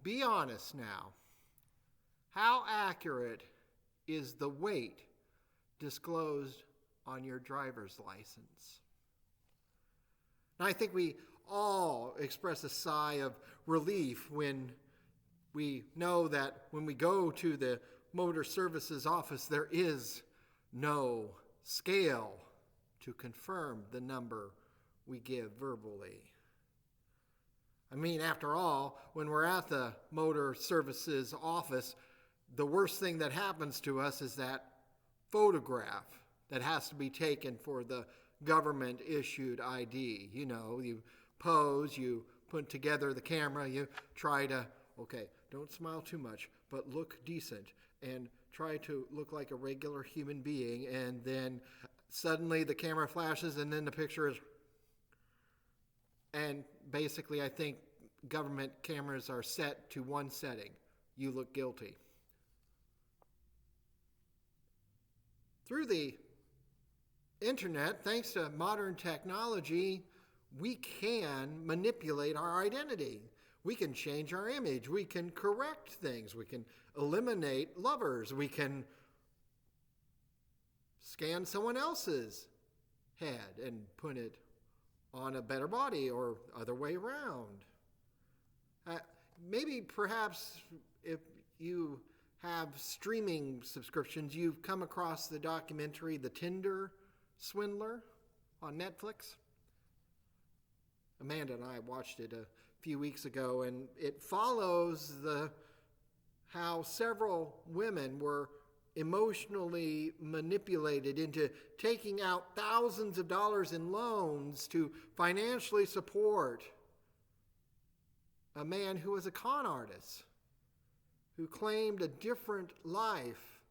Be honest now. How accurate is the weight disclosed on your driver's license? And I think we all express a sigh of relief when we know that when we go to the motor services office, there is no scale to confirm the number we give verbally. I mean, after all, when we're at the motor services office, the worst thing that happens to us is that photograph that has to be taken for the government-issued ID. You know, you pose, you put together the camera, you try to, okay, don't smile too much, but look decent, and try to look like a regular human being, and then suddenly the camera flashes, and then the picture is... And basically, I think government cameras are set to one setting. You look guilty. Through the internet, thanks to modern technology, we can manipulate our identity. We can change our image. We can correct things. We can eliminate lovers. We can scan someone else's head and put it on a better body or other way around. Maybe perhaps if you have streaming subscriptions, you've come across the documentary The Tinder Swindler on Netflix. Amanda and I watched it a few weeks ago, and it follows how several women were emotionally manipulated into taking out thousands of dollars in loans to financially support a man who was a con artist, who claimed a different life.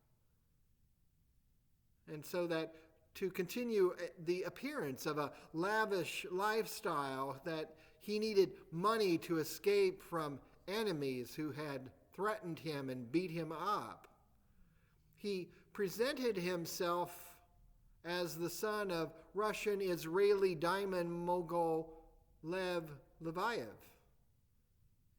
And so that to continue the appearance of a lavish lifestyle, that he needed money to escape from enemies who had threatened him and beat him up. He presented himself as the son of Russian-Israeli diamond mogul Lev Leviev.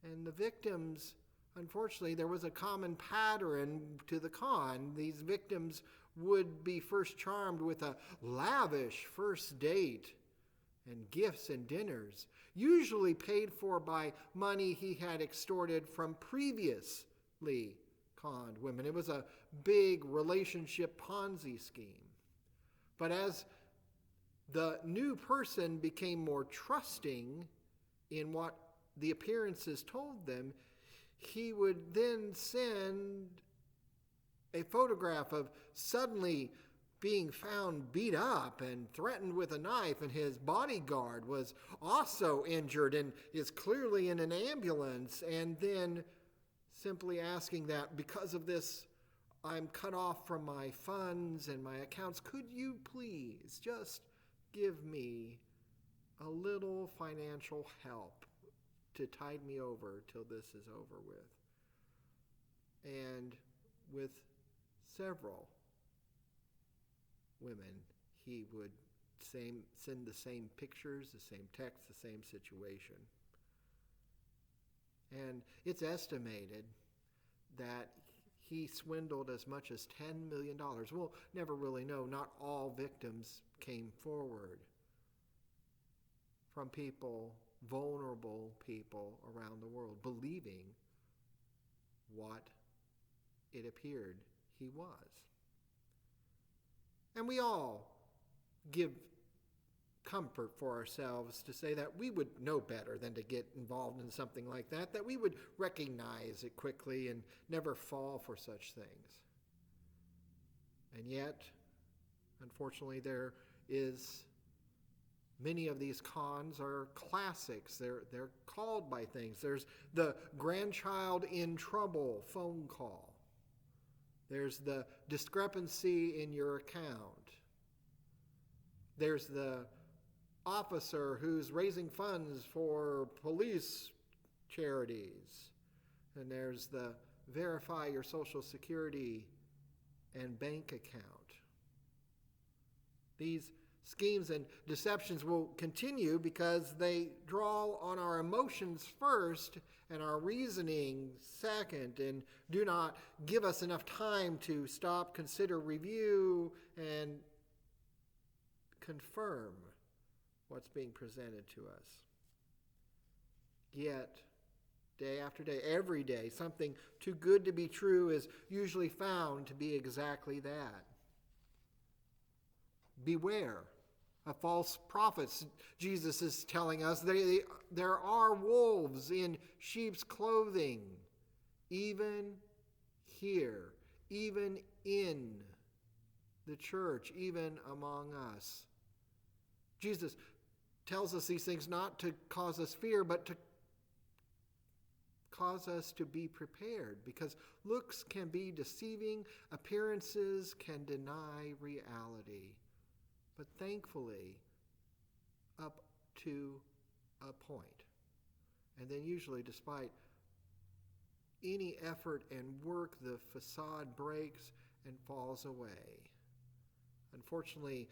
And the victims, unfortunately, there was a common pattern to the con. These victims would be first charmed with a lavish first date and gifts and dinners, usually paid for by money he had extorted from previously conned women. It was a big relationship Ponzi scheme. But as the new person became more trusting in what the appearances told them, he would then send a photograph of suddenly being found beat up and threatened with a knife, and his bodyguard was also injured and is clearly in an ambulance, and then simply asking that because of this, I'm cut off from my funds and my accounts. Could you please just give me a little financial help to tide me over till this is over with? And with several women, he would send the same pictures, the same text, the same situation. And it's estimated that he swindled as much as $10 million. We'll never really know. Not all victims came forward. From people, vulnerable people around the world, believing what it appeared he was. And we all give comfort for ourselves to say that we would know better than to get involved in something like that, that we would recognize it quickly and never fall for such things. And yet, unfortunately, there is many of these cons are classics. They're called by things. There's the grandchild in trouble phone call. There's the discrepancy in your account. There's the officer who's raising funds for police charities. And there's the verify your Social Security and bank account. These schemes and deceptions will continue because they draw on our emotions first and our reasoning second, and do not give us enough time to stop, consider, review, and confirm what's being presented to us. Yet, day after day, every day, something too good to be true is usually found to be exactly that. Beware of false prophets. Jesus is telling us there are wolves in sheep's clothing, even here, even in the church, even among us. Jesus tells us these things not to cause us fear, but to cause us to be prepared, because looks can be deceiving, appearances can deny reality. But thankfully, up to a point. And then usually, despite any effort and work, the facade breaks and falls away. Unfortunately,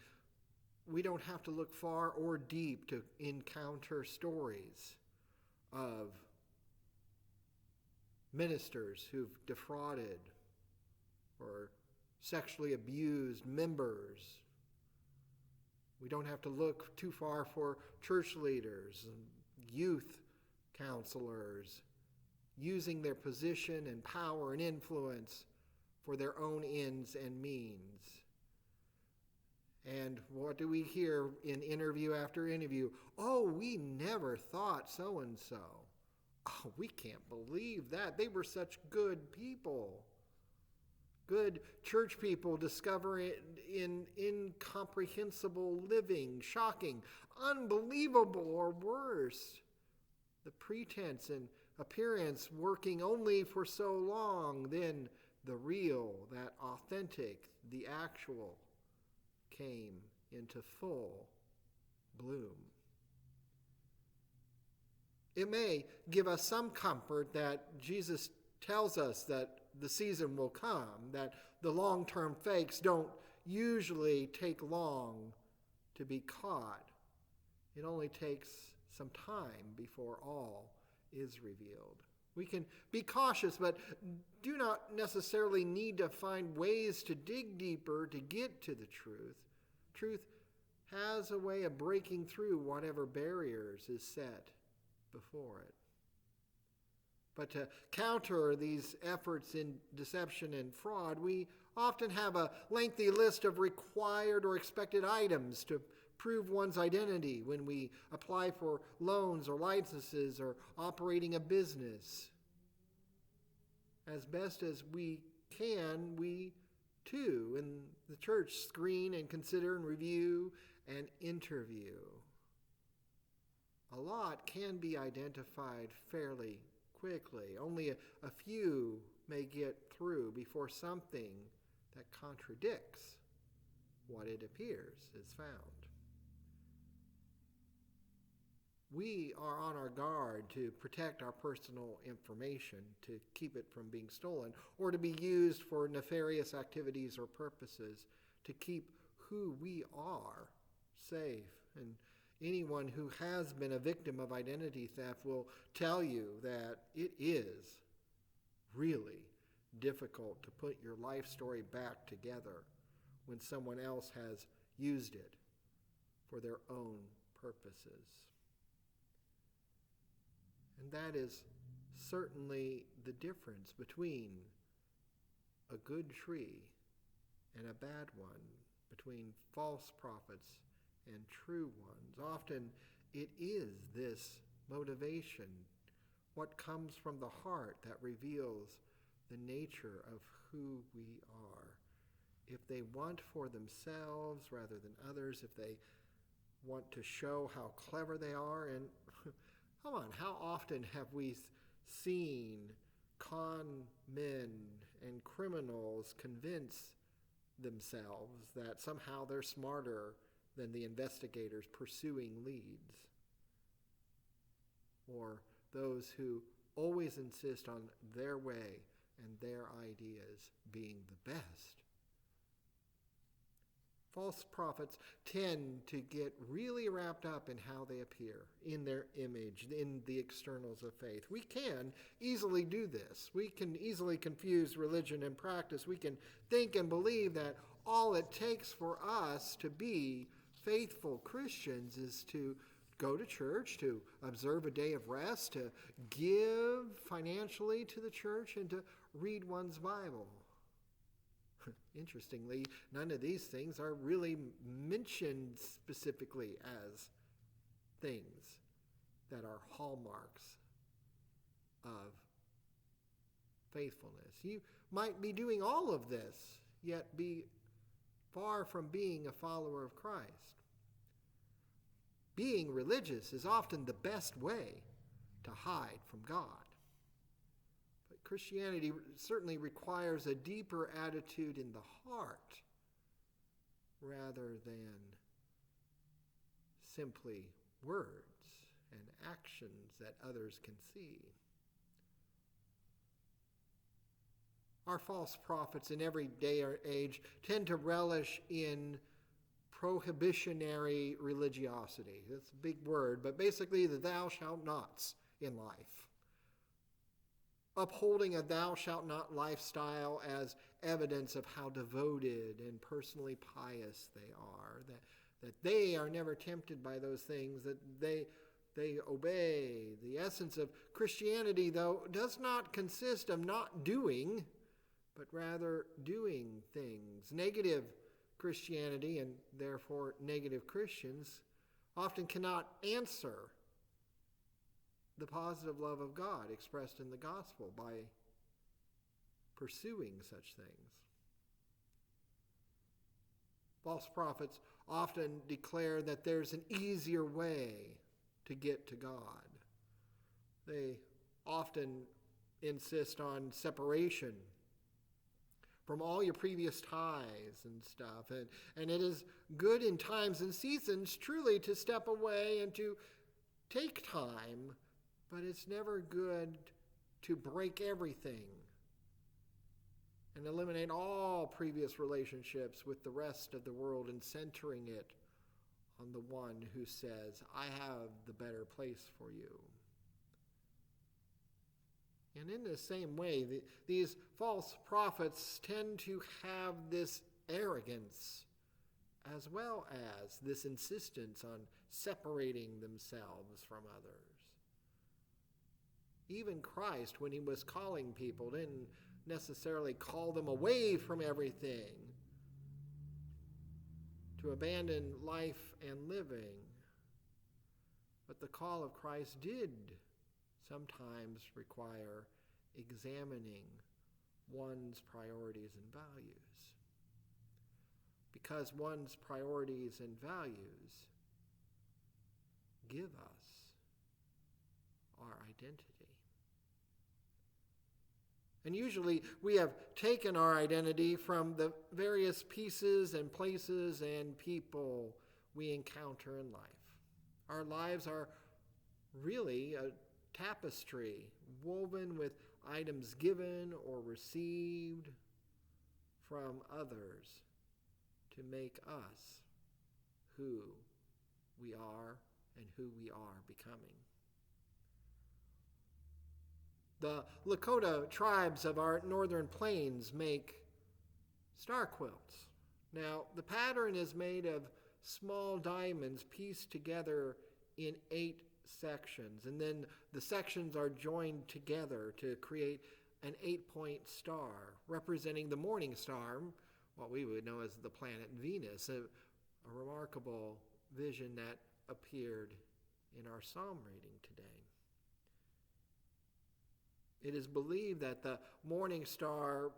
we don't have to look far or deep to encounter stories of ministers who've defrauded or sexually abused members. We don't have to look too far for church leaders and youth counselors using their position and power and influence for their own ends and means. And what do we hear in interview after interview? Oh, we never thought so-and-so. Oh, we can't believe that. They were such good people. Good church people discover in incomprehensible living, shocking, unbelievable, or worse. The pretense and appearance working only for so long, then the real, that authentic, the actual came into full bloom. It may give us some comfort that Jesus tells us that the season will come, that the long-term fakes don't usually take long to be caught. It only takes some time before all is revealed. We can be cautious, but do not necessarily need to find ways to dig deeper to get to the truth. Truth has a way of breaking through whatever barriers is set before it. But to counter these efforts in deception and fraud, we often have a lengthy list of required or expected items to prove one's identity when we apply for loans or licenses or operating a business. As best as we can, we too in the church screen and consider and review and interview. A lot can be identified fairly quickly. Only a few may get through before something that contradicts what it appears is found. We are on our guard to protect our personal information, to keep it from being stolen, or to be used for nefarious activities or purposes, to keep who we are safe. And anyone who has been a victim of identity theft will tell you that it is really difficult to put your life story back together when someone else has used it for their own purposes. And that is certainly the difference between a good tree and a bad one, between false prophets and true ones. Often it is this motivation, what comes from the heart, that reveals the nature of who we are. If they want for themselves rather than others, if they want to show how clever they are, and come on, how often have we seen con men and criminals convince themselves that somehow they're smarter than the investigators pursuing leads? Or those who always insist on their way and their ideas being the best. False prophets tend to get really wrapped up in how they appear, in their image, in the externals of faith. We can easily do this. We can easily confuse religion and practice. We can think and believe that all it takes for us to be faithful Christians is to go to church, to observe a day of rest, to give financially to the church, and to read one's Bible. Interestingly, none of these things are really mentioned specifically as things that are hallmarks of faithfulness. You might be doing all of this, yet be far from being a follower of Christ. Being religious is often the best way to hide from God. But Christianity certainly requires a deeper attitude in the heart rather than simply words and actions that others can see. Our false prophets in every day or age tend to relish in prohibitionary religiosity. That's a big word, but basically the thou shalt nots in life. Upholding a thou shalt not lifestyle as evidence of how devoted and personally pious they are, that they are never tempted by those things, that they obey. The essence of Christianity, though, does not consist of not doing, but rather doing things. Negative Christianity, and therefore negative Christians, often cannot answer the positive love of God expressed in the gospel by pursuing such things. False prophets often declare that there's an easier way to get to God. They often insist on separation from all your previous ties and stuff. And it is good in times and seasons truly to step away and to take time, but it's never good to break everything and eliminate all previous relationships with the rest of the world and centering it on the one who says, I have the better place for you. And in the same way, these false prophets tend to have this arrogance as well as this insistence on separating themselves from others. Even Christ, when he was calling people, didn't necessarily call them away from everything to abandon life and living. But the call of Christ did sometimes require examining one's priorities and values. Because one's priorities and values give us our identity. And usually we have taken our identity from the various pieces and places and people we encounter in life. Our lives are really a tapestry woven with items given or received from others to make us who we are and who we are becoming. The Lakota tribes of our northern plains make star quilts. Now, the pattern is made of small diamonds pieced together in 8 sections, and then the sections are joined together to create an 8-point star representing the morning star, what we would know as the planet Venus, a remarkable vision that appeared in our psalm reading today. It is believed that the morning star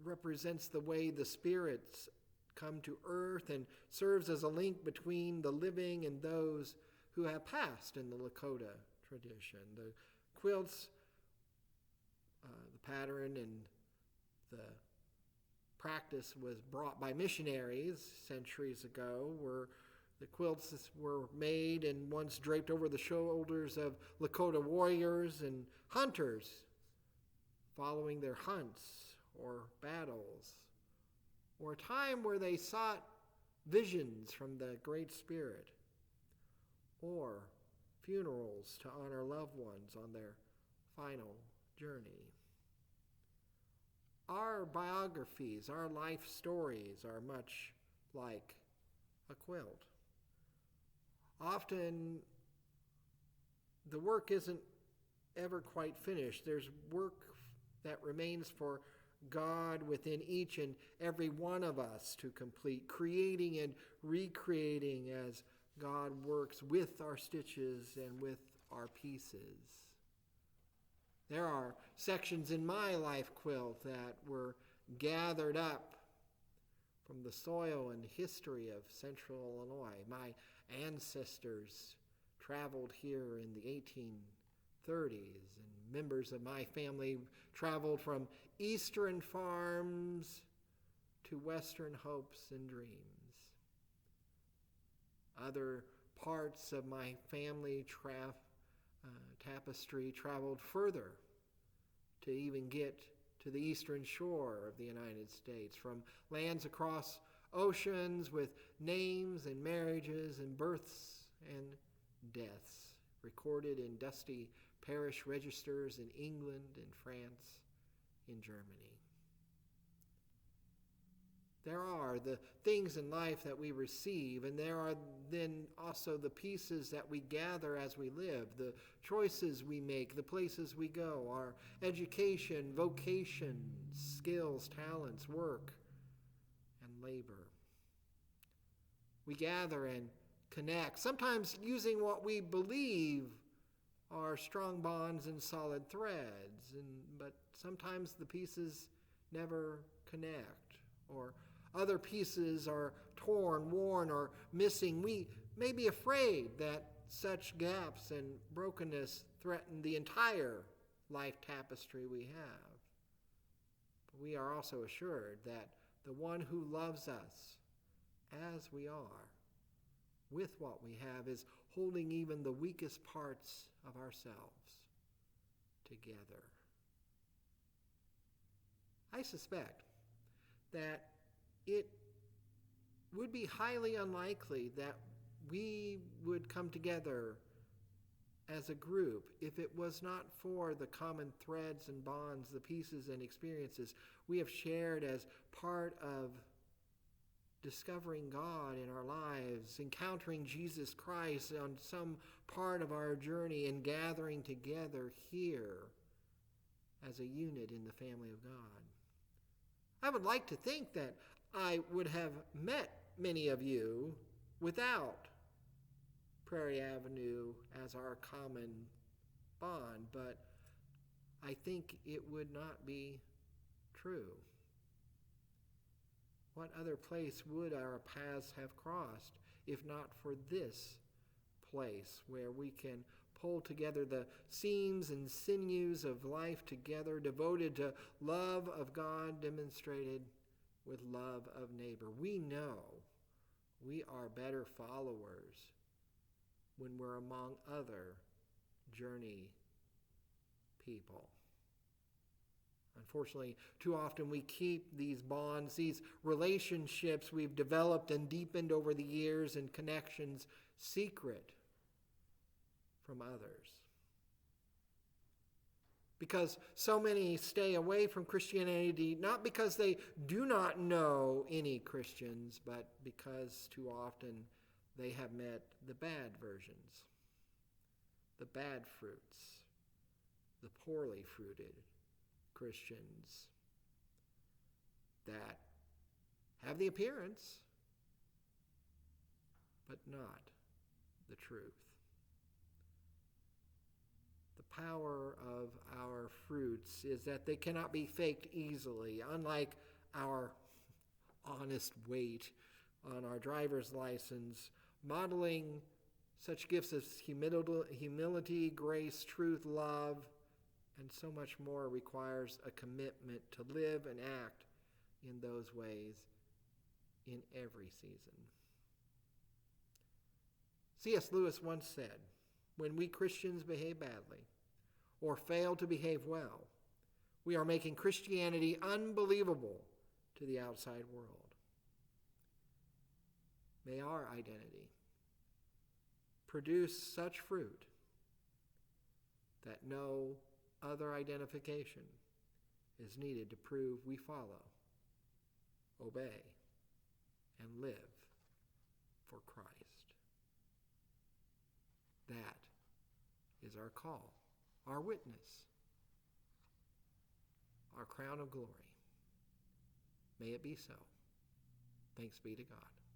represents the way the spirits come to earth and serves as a link between the living and those who have passed in the Lakota tradition. The quilts, the pattern and the practice was brought by missionaries centuries ago, where the quilts were made and once draped over the shoulders of Lakota warriors and hunters following their hunts or battles, or a time where they sought visions from the Great Spirit, or funerals to honor loved ones on their final journey. Our biographies, our life stories are much like a quilt. Often the work isn't ever quite finished. There's work that remains for God within each and every one of us to complete, creating and recreating as God works with our stitches and with our pieces. There are sections in my life quilt that were gathered up from the soil and history of Central Illinois. My ancestors traveled here in the 1830s, and members of my family traveled from eastern farms to western hopes and dreams. Other parts of my family tapestry traveled further to even get to the eastern shore of the United States, from lands across oceans with names and marriages and births and deaths recorded in dusty parish registers in England and France, in Germany. There are the things in life that we receive, and there are then also the pieces that we gather as we live, the choices we make, the places we go, our education, vocation, skills, talents, work, and labor. We gather and connect, sometimes using what we believe are strong bonds and solid threads, but sometimes the pieces never connect, or other pieces are torn, worn, or missing. We may be afraid that such gaps and brokenness threaten the entire life tapestry we have. But we are also assured that the one who loves us as we are, with what we have, is holding even the weakest parts of ourselves together. I suspect that it would be highly unlikely that we would come together as a group if it was not for the common threads and bonds, the pieces and experiences we have shared as part of discovering God in our lives, encountering Jesus Christ on some part of our journey, and gathering together here as a unit in the family of God. I would like to think that I would have met many of you without Prairie Avenue as our common bond, but I think it would not be true. What other place would our paths have crossed if not for this place where we can pull together the seams and sinews of life together, devoted to love of God demonstrated with love of neighbor? We know we are better followers when we're among other journey people. Unfortunately, too often we keep these bonds, these relationships we've developed and deepened over the years and connections secret from others. Because so many stay away from Christianity, not because they do not know any Christians, but because too often they have met the bad versions, the bad fruits, the poorly fruited Christians that have the appearance, but not the truth. The power of our fruits is that they cannot be faked easily, unlike our honest weight on our driver's license, modeling such gifts as humility, grace, truth, love, and so much more requires a commitment to live and act in those ways in every season. C.S. Lewis once said, "When we Christians behave badly or fail to behave well, we are making Christianity unbelievable to the outside world." May our identity produce such fruit that no other identification is needed to prove we follow, obey, and live for Christ. That is our call, our witness, our crown of glory. May it be so. Thanks be to God.